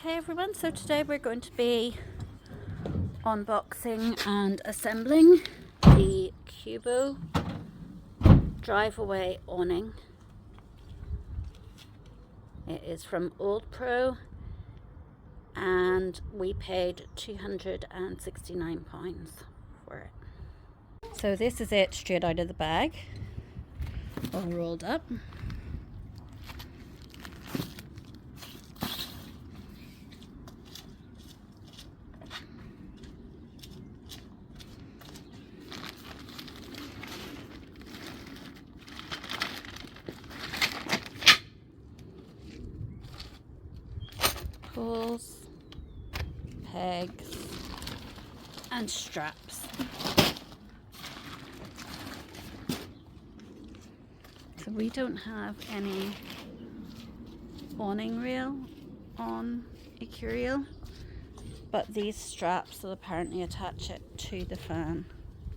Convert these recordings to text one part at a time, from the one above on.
Okay everyone, so today we're going to be unboxing and assembling the Cubo Drive-away Awning. It is from OldPro and we paid £269 for it. So this is it straight out of the bag, all rolled up. Pulls, pegs and straps. So we don't have any awning rail on Ecureuil, but these straps will apparently attach it to the fan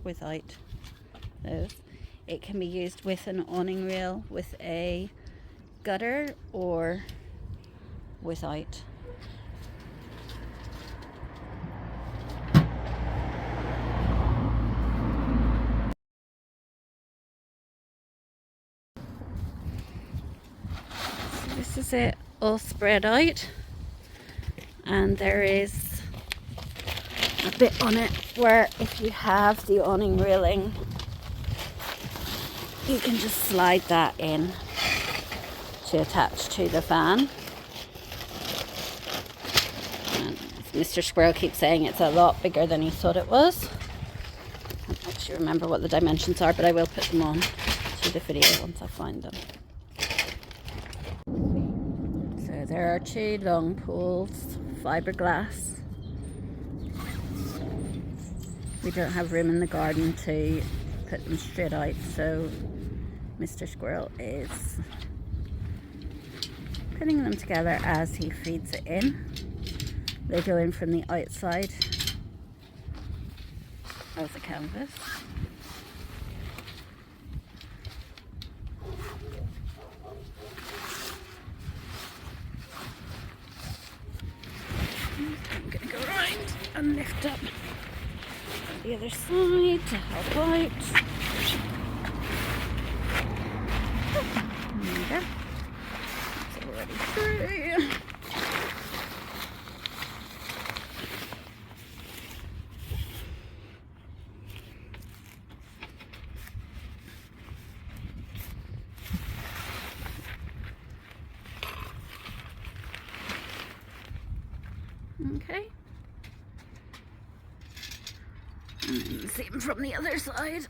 without those. It can be used with an awning rail, with a gutter, or without. This is it all spread out, and there is a bit on it where if you have the awning railing, you can just slide that in to attach to the fan. And Mr. Squirrel keeps saying it's a lot bigger than he thought it was. I don't actually remember what the dimensions are, but I will put them on to the video once I find them. So there are two long poles, fiberglass. We don't have room in the garden to put them straight out, so Mr. Squirrel is putting them together as he feeds it in. They go in from the outside of the canvas. I'm going to go around and lift up the other side to help out. There we go. It's already through. Okay. And same from the other side.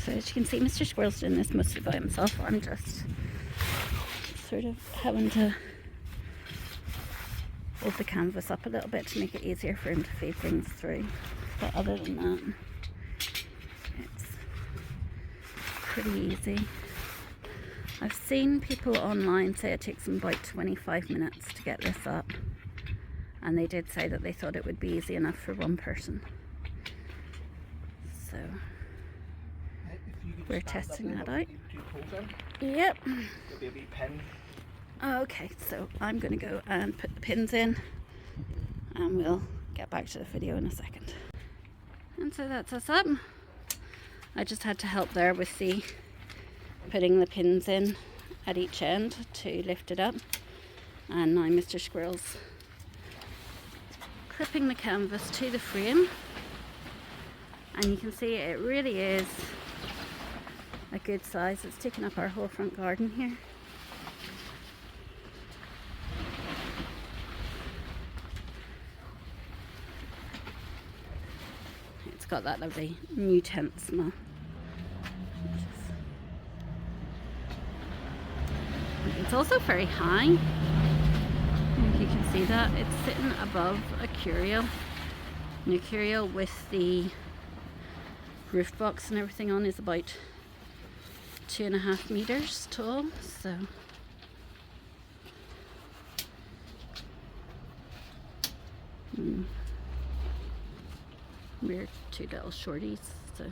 So as you can see, Mr. Squirrel's doing this mostly by himself. I'm just sort of having to hold the canvas up a little bit to make it easier for him to feed things through. But other than that, it's pretty easy. I've seen people online say it takes them about 25 minutes to get this up, and they did say that they thought it would be easy enough for one person. So we're testing that out. Yep. Okay, so I'm going to go and put the pins in, and we'll get back to the video in a second. And so that's us up. I just had to help there with the putting the pins in at each end to lift it up. And now Mr. Squirrel's clipping the canvas to the frame And you can see it really is a good size. It's taking up our whole front garden here. It's got that lovely new tent smell. It's also very high. If you can see that, it's sitting above Ecureuil. An Ecureuil with the roof box and everything on is about 2.5 meters tall, so we're two little shorties, so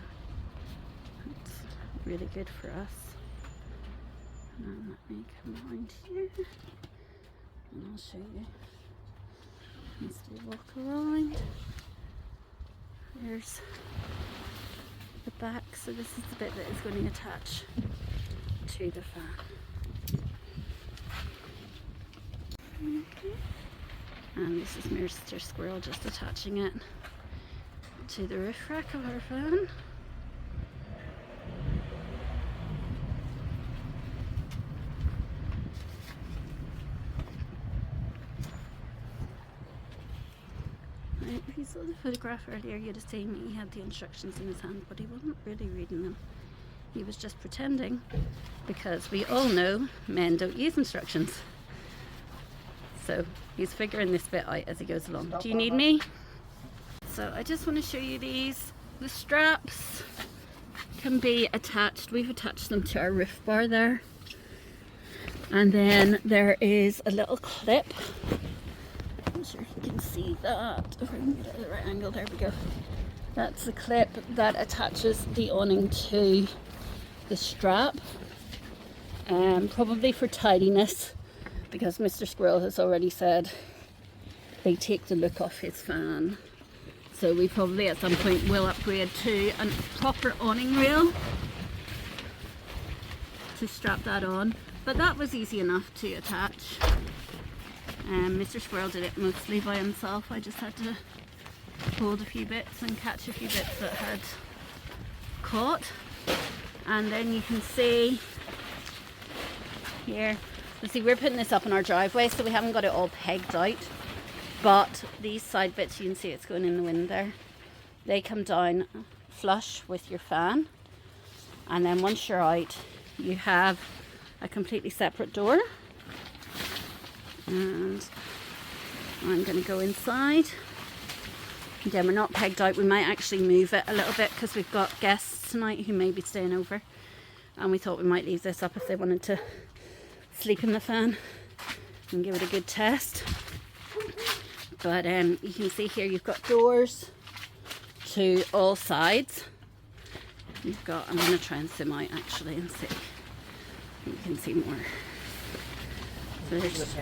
it's really good for us. And let me come around here and I'll show you as we walk around. There's the back, so this is the bit that is going to attach to the fan. And this is Mr. Squirrel just attaching it to the roof rack of our fan. If you saw the photograph earlier, you'd have seen he had the instructions in his hand, but he wasn't really reading them. He was just pretending, because we all know men don't use instructions. So he's figuring this bit out as he goes along. Do you need me? So I just want to show you these. The straps can be attached. We've attached them to our roof bar there. And then there is a little clip. I'm sure you can see that. If I can get it at the right angle, there we go. That's the clip that attaches the awning to the strap. Probably for tidiness, because Mr. Squirrel has already said they take the look off his fan. So we probably at some point will upgrade to a proper awning rail to strap that on. But that was easy enough to attach. Mr. Squirrel did it mostly by himself. I just had to hold a few bits and catch a few bits that had caught. And then you can see here, you see we're putting this up in our driveway, so we haven't got it all pegged out. But these side bits, you can see it's going in the wind there. They come down flush with your fan. And then once you're out, you have a completely separate door. And I'm going to go inside. Again, we're not pegged out. We might actually move it a little bit because we've got guests tonight who may be staying over. And we thought we might leave this up if they wanted to sleep in the fan and give it a good test. But you can see here you've got doors to all sides. You've got, I'm going to try and zoom out actually and see. You can see more. So there's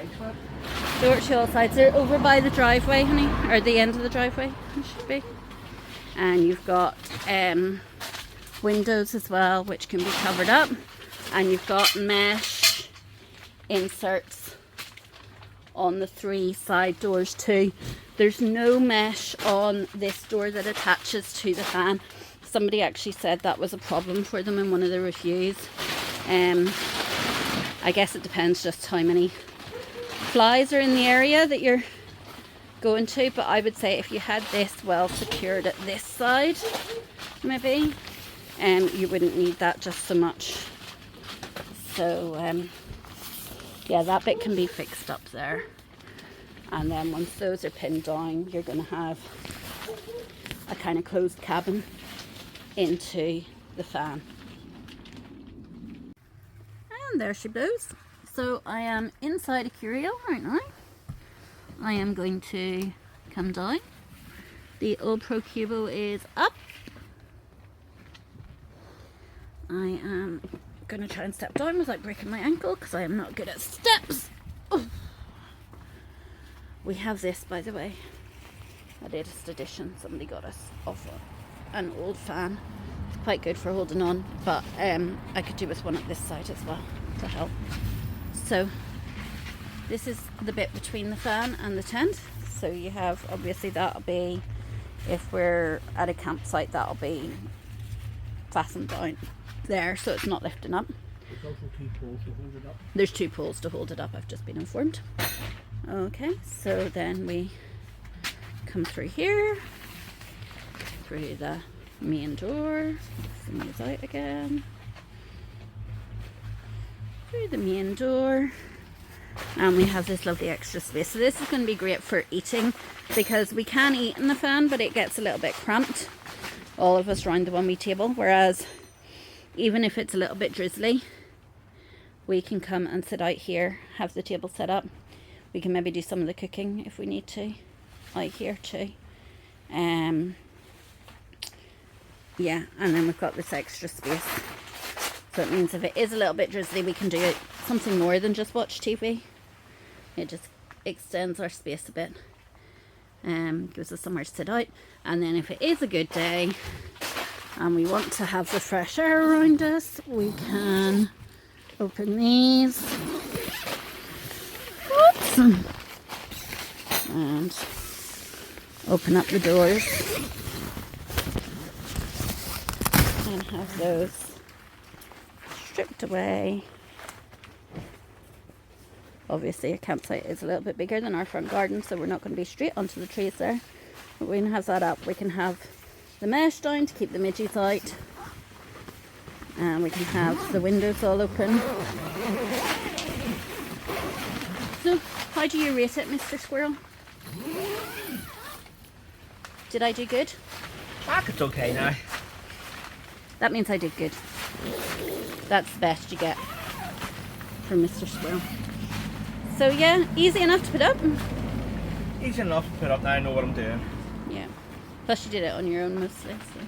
door to all sides. They're over by the driveway, honey, or the end of the driveway, it should be. And you've got windows as well, which can be covered up. And you've got mesh inserts on the 3 side doors too. There's no mesh on this door that attaches to the fan. Somebody actually said that was a problem for them in one of the reviews. I guess it depends just how many flies are in the area that you're going to, but I would say if you had this well secured at this side, maybe, you wouldn't need that just so much. So yeah, that bit can be fixed up there. And then once those are pinned down, you're going to have a kind of closed cabin into the fan. And there she blows. So I am inside Ecureuil right now. I am going to come down. The OldPro Cubo is up. I am going to try and step down without breaking my ankle because I am not good at steps. Oh. We have this, by the way, a latest edition. Somebody got us off an old fan. It's quite good for holding on, but I could do with one at this side as well to help. So this is the bit between the fan and the tent. So you have, obviously that'll be if we're at a campsite, that'll be fastened down there so it's not lifting up. There's also 2 poles to hold it up. There's 2 poles to hold it up, I've just been informed. Okay, so then we come through here, through the main door, zoom these out again, through the main door, and we have this lovely extra space. So this is going to be great for eating, because we can eat in the fan, but it gets a little bit cramped, all of us round the one wee table, whereas even if it's a little bit drizzly, we can come and sit out here, have the table set up. We can maybe do some of the cooking if we need to out here too. Yeah, and then we've got this extra space, so it means if it is a little bit drizzly, we can do something more than just watch TV. It just extends our space a bit, gives us somewhere to sit out. And then if it is a good day and we want to have the fresh air around us, we can open these. Oops. And open up the doors and have those stripped away. Obviously a campsite is a little bit bigger than our front garden, so we're not going to be straight onto the trees there, but we can have that up. We can have the mesh down to keep the midges out, and we can have the windows all open. So how do you rate it, Mr. Squirrel? Did I do good? It's okay now. That means I did good. That's the best you get from Mr. Squirrel. So yeah, easy enough to put up. Easy enough to put up, now I know what I'm doing. Yeah. Plus you did it on your own mostly, so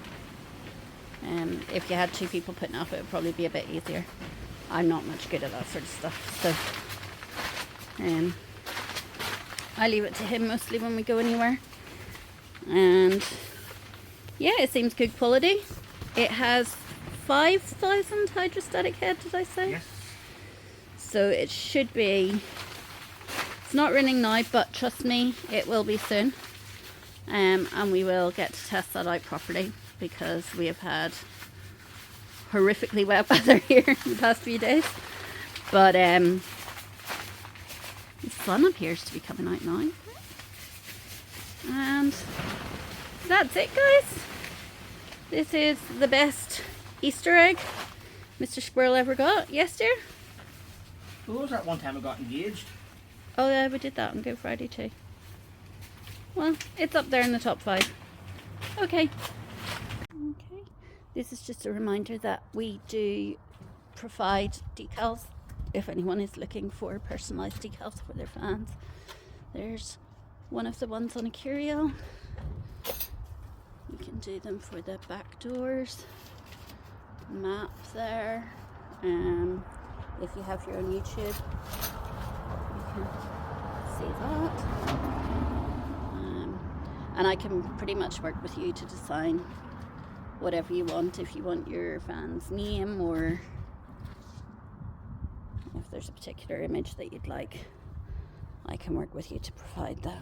if you had 2 people putting up, it would probably be a bit easier. I'm not much good at that sort of stuff, so I leave it to him mostly when we go anywhere. And yeah, it seems good quality. It has 5,000 hydrostatic head, did I say? Yes. So it should be, it's not running now, but trust me, it will be soon. And we will get to test that out properly, because we have had horrifically wet weather here in the past few days. But the sun appears to be coming out now. And that's it, guys. This is the best Easter egg Mr. Squirrel ever got. Yes, dear? What was that one time I got engaged? Oh yeah, we did that on Good Friday too. Well, it's up there in the top 5. Okay. Okay. This is just a reminder that we do provide decals if anyone is looking for personalised decals for their fans. There's one of the ones on Ecureuil. You can do them for the back doors. Map there. If you have your own YouTube, you can see that. And I can pretty much work with you to design whatever you want. If you want your fan's name, or if there's a particular image that you'd like, I can work with you to provide that.